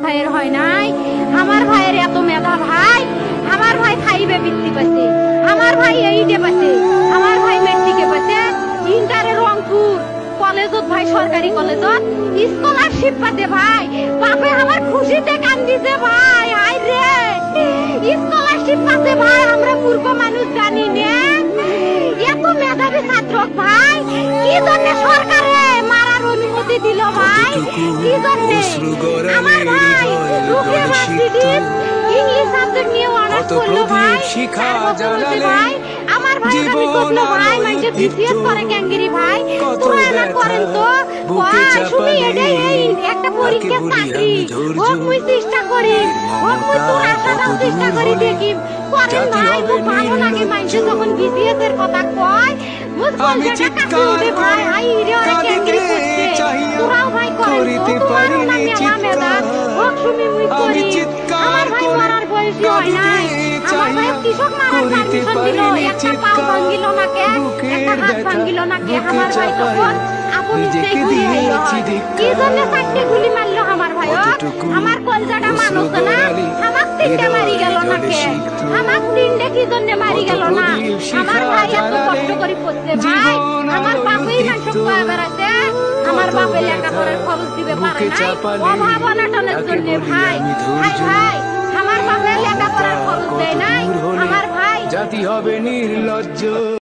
ভাইয়ের হয় নাই। আমার ভাইয়ের এত মেধা ভাই, আমার ভাই খাইবে বৃত্তি পাচ্ছে, আমার ভাই এইটে পাচ্ছে, আমার ভাই মেট্রিকে পাচ্ছে, ইন্টারে রংপুর কলেজত ভাই, সরকারি কলেজত স্কলারশিপ পাতে ভাই। বাপে আমার খুশিতে কান্দিছে ভাই, হাই রে স্কলারশিপ পাতে ভাই। আমরা মূর্খ মানুষ জানি না এত মেধাবী ছাত্র ভাই কি জন্য সরকারে মারার অনুমতি দিল ভাই, কি জন্য? আমার ভাই রুকিয়া ভার্সিটি ইংলিশ সাবজেক্ট নিয়ে অনার্স করলো ভাই, ভাই আমার ভাই আমি করলো ভাই, মানে বিসিএস করে ক্যাঙ্গেরি ভাই। তোরা না করেন তো ভাই, শুধু এটাই একটা পরীক্ষা চাকরি হোক, মুই চেষ্টা করি হোক, মুই তোর আশা দাও চেষ্টা করি দেখি করেন ভাই। মুই ভালো লাগে মানুষ যখন বিসিএস এর কথা কয়, মুই কলজাটা কাছে উঠে ভাই, হাই রে ওরা ক্যাঙ্গেরি করছে। তোরাও ভাই করেন তো, তোমারও না মেলা মেধা হোক, শুনি মুই করি। আমার ভাই মারার বয়সী হয় নাই, আমার ভাই কৃষক মারার পারমিশন দিল, একটা পাও ভাঙ্গিল না কে, একটা হাত ভাঙ্গিল না কে। আমার ভাই তখন আপনি সেই গুলি হইল হয়, কি জন্য 4টে গুলি মারলো আমার ভাই? আমার কলজাটা মানুষ না, আমার 3টে মারি গেল না কে? আমার 3টে কি জন্য মারি গেল না? আমার ভাই এত কষ্ট করে পড়ছে ভাই, আমার বাপই মানুষ কয়ে বেড়াচ্ছে, আমার বাপে লেখাপড়ার খরচ দিবে পারে নাই অভাব অনাটনের জন্য ভাই। ভাই ভাই আমার বাপে লেখাপড়ার খরচ দেয় নাই, আমার ভাই জাতি হবে নির্লজ্জ।